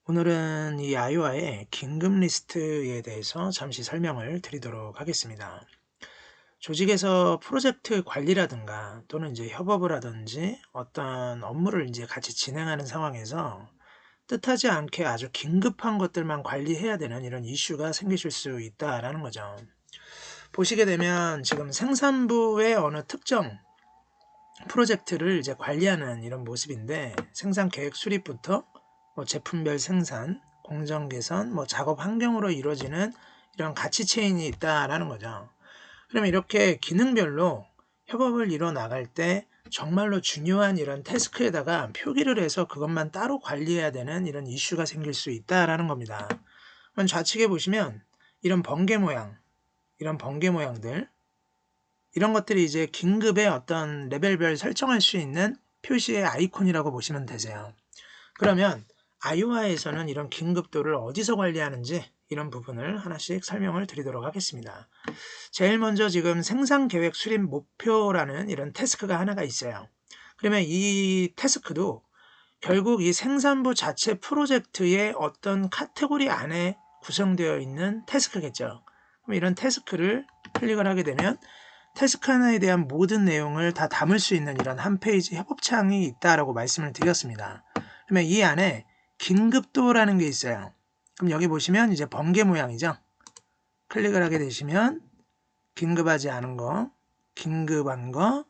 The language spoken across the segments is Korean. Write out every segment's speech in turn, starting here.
오늘은 이 아이오아의 긴급 리스트에 대해서 잠시 설명을 드리도록 하겠습니다. 조직에서 프로젝트 관리라든가 또는 이제 협업을 하든지 어떤 업무를 이제 같이 진행하는 상황에서 뜻하지 않게 아주 긴급한 것들만 관리해야 되는 이런 이슈가 생기실 수 있다라는 거죠. 보시게 되면 지금 생산부의 어느 특정 프로젝트를 이제 관리하는 이런 모습인데, 생산 계획 수립부터 제품별 생산, 공정 개선, 작업 환경으로 이루어지는 이런 가치 체인이 있다라는 거죠. 그러면 이렇게 기능별로 협업을 이뤄 나갈 때 정말로 중요한 이런 태스크에다가 표기를 해서 그것만 따로 관리해야 되는 이런 이슈가 생길 수 있다라는 겁니다. 그럼 좌측에 보시면 이런 번개 모양, 이런 번개 모양들, 이런 것들이 이제 긴급의 어떤 레벨별 설정할 수 있는 표시의 아이콘이라고 보시면 되세요. 그러면 아이오아에서는 이런 긴급도를 어디서 관리하는지 이런 부분을 하나씩 설명을 드리도록 하겠습니다. 제일 먼저 지금 생산계획 수립 목표라는 이런 태스크가 하나가 있어요. 그러면 이 태스크도 결국 이 생산부 자체 프로젝트의 어떤 카테고리 안에 구성되어 있는 태스크겠죠. 그럼 이런 태스크를 클릭을 하게 되면 태스크 하나에 대한 모든 내용을 다 담을 수 있는 이런 한 페이지 협업창이 있다라고 말씀을 드렸습니다. 그러면 이 안에 긴급도라는 게 있어요. 그럼 여기 보시면 이제 번개 모양이죠. 클릭을 하게 되시면 긴급하지 않은 거, 긴급한 거,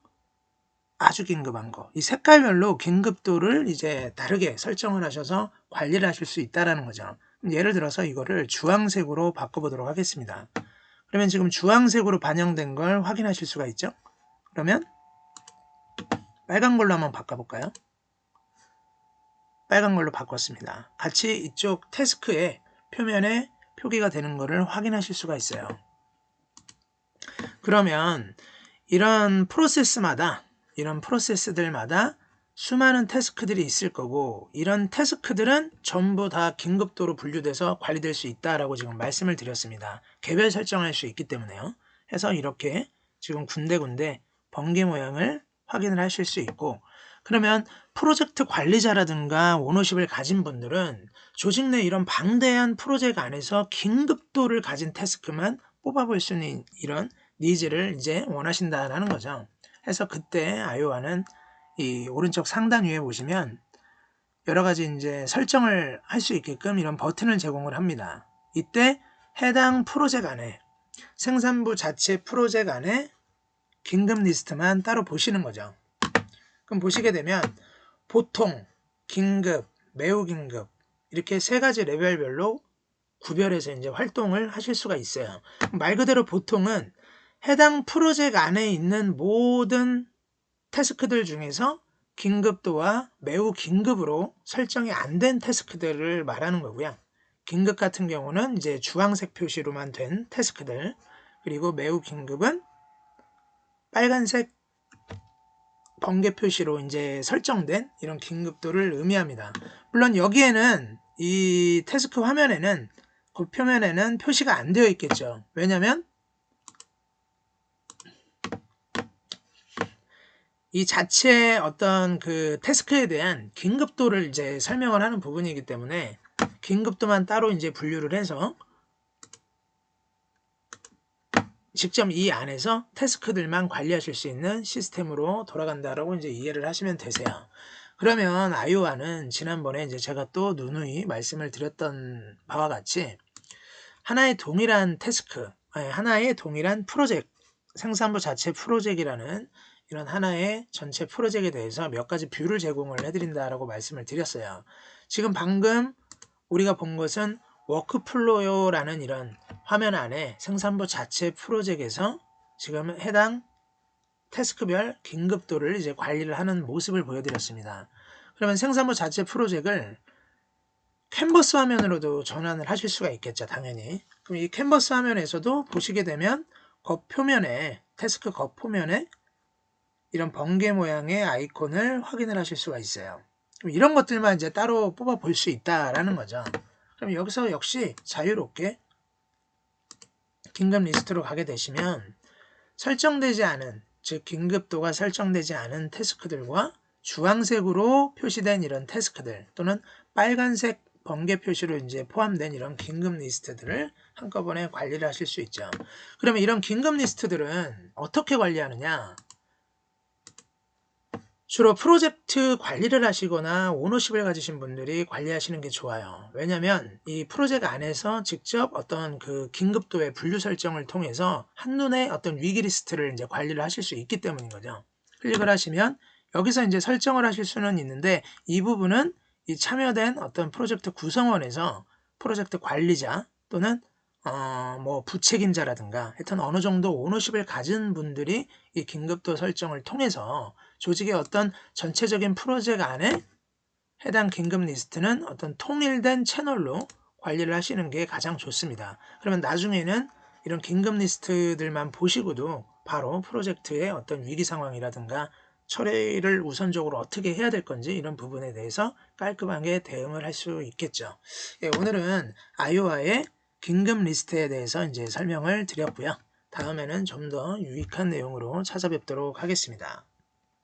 아주 긴급한 거, 이 색깔별로 긴급도를 이제 다르게 설정을 하셔서 관리를 하실 수 있다는 거죠. 예를 들어서 이거를 주황색으로 바꿔보도록 하겠습니다. 그러면 지금 주황색으로 반영된 걸 확인하실 수가 있죠. 그러면 빨간 걸로 한번 바꿔볼까요? 빨간 걸로 바꿨습니다. 같이 이쪽 태스크의 표면에 표기가 되는 것을 확인하실 수가 있어요. 그러면 이런 프로세스들마다 수많은 태스크들이 있을 거고, 이런 태스크들은 전부 다 긴급도로 분류돼서 관리될 수 있다라고 지금 말씀을 드렸습니다. 개별 설정할 수 있기 때문에요. 해서 이렇게 지금 군데군데 번개 모양을 확인을 하실 수 있고, 그러면 프로젝트 관리자라든가 오너십을 가진 분들은 조직 내 이런 방대한 프로젝트 안에서 긴급도를 가진 태스크만 뽑아볼 수 있는 이런 니즈를 이제 원하신다라는 거죠. 그래서 그때 아이오아는 이 오른쪽 상단 위에 보시면 여러 가지 이제 설정을 할 수 있게끔 이런 버튼을 제공을 합니다. 이때 해당 프로젝트 안에, 생산부 자체 프로젝트 안에 긴급 리스트만 따로 보시는 거죠. 그럼 보시게 되면 보통, 긴급, 매우 긴급 이렇게 세 가지 레벨별로 구별해서 이제 활동을 하실 수가 있어요. 말 그대로 보통은 해당 프로젝트 안에 있는 모든 태스크들 중에서 긴급도와 매우 긴급으로 설정이 안 된 태스크들을 말하는 거고요. 긴급 같은 경우는 이제 주황색 표시로만 된 태스크들, 그리고 매우 긴급은 빨간색 번개 표시로 이제 설정된 이런 긴급도를 의미합니다. 물론 여기에는 이 태스크 화면에는 그 표면에는 표시가 안 되어 있겠죠. 왜냐하면 이 자체 어떤 그 태스크에 대한 긴급도를 이제 설명을 하는 부분이기 때문에 긴급도만 따로 이제 분류를 해서 직접 이 안에서 태스크들만 관리하실 수 있는 시스템으로 돌아간다라고 이제 이해를 하시면 되세요. 그러면 아이오아는 지난번에 이제 제가 또 누누이 말씀을 드렸던 바와 같이 하나의 동일한 태스크, 하나의 동일한 프로젝트, 생산부 자체 프로젝트라는 이런 하나의 전체 프로젝트에 대해서 몇 가지 뷰를 제공을 해드린다라고 말씀을 드렸어요. 지금 방금 우리가 본 것은 워크플로우라는 이런 화면 안에 생산부 자체 프로젝트에서 지금 해당 태스크별 긴급도를 이제 관리를 하는 모습을 보여드렸습니다. 그러면 생산부 자체 프로젝트를 캔버스 화면으로도 전환을 하실 수가 있겠죠, 당연히. 그럼 이 캔버스 화면에서도 보시게 되면 겉표면에, 태스크 겉표면에 이런 번개 모양의 아이콘을 확인을 하실 수가 있어요. 그럼 이런 것들만 이제 따로 뽑아 볼 수 있다라는 거죠. 그럼 여기서 역시 자유롭게 긴급 리스트로 가게 되시면 설정되지 않은, 즉 긴급도가 설정되지 않은 태스크들과 주황색으로 표시된 이런 태스크들, 또는 빨간색 번개 표시로 이제 포함된 이런 긴급 리스트들을 한꺼번에 관리를 하실 수 있죠. 그러면 이런 긴급 리스트들은 어떻게 관리하느냐? 주로 프로젝트 관리를 하시거나 오너십을 가지신 분들이 관리하시는 게 좋아요. 왜냐면 이 프로젝트 안에서 직접 어떤 그 긴급도의 분류 설정을 통해서 한눈에 어떤 위기 리스트를 이제 관리를 하실 수 있기 때문인 거죠. 클릭을 하시면 여기서 이제 설정을 하실 수는 있는데 이 부분은 이 참여된 어떤 프로젝트 구성원에서 프로젝트 관리자 또는 뭐 부책임자라든가 하여튼 어느 정도 오너십을 가진 분들이 이 긴급도 설정을 통해서 조직의 어떤 전체적인 프로젝트 안에 해당 긴급 리스트는 어떤 통일된 채널로 관리를 하시는 게 가장 좋습니다. 그러면 나중에는 이런 긴급 리스트들만 보시고도 바로 프로젝트의 어떤 위기 상황이라든가 처리를 우선적으로 어떻게 해야 될 건지 이런 부분에 대해서 깔끔하게 대응을 할 수 있겠죠. 예, 오늘은 아이오아의 긴급 리스트에 대해서 이제 설명을 드렸고요. 다음에는 좀 더 유익한 내용으로 찾아뵙도록 하겠습니다.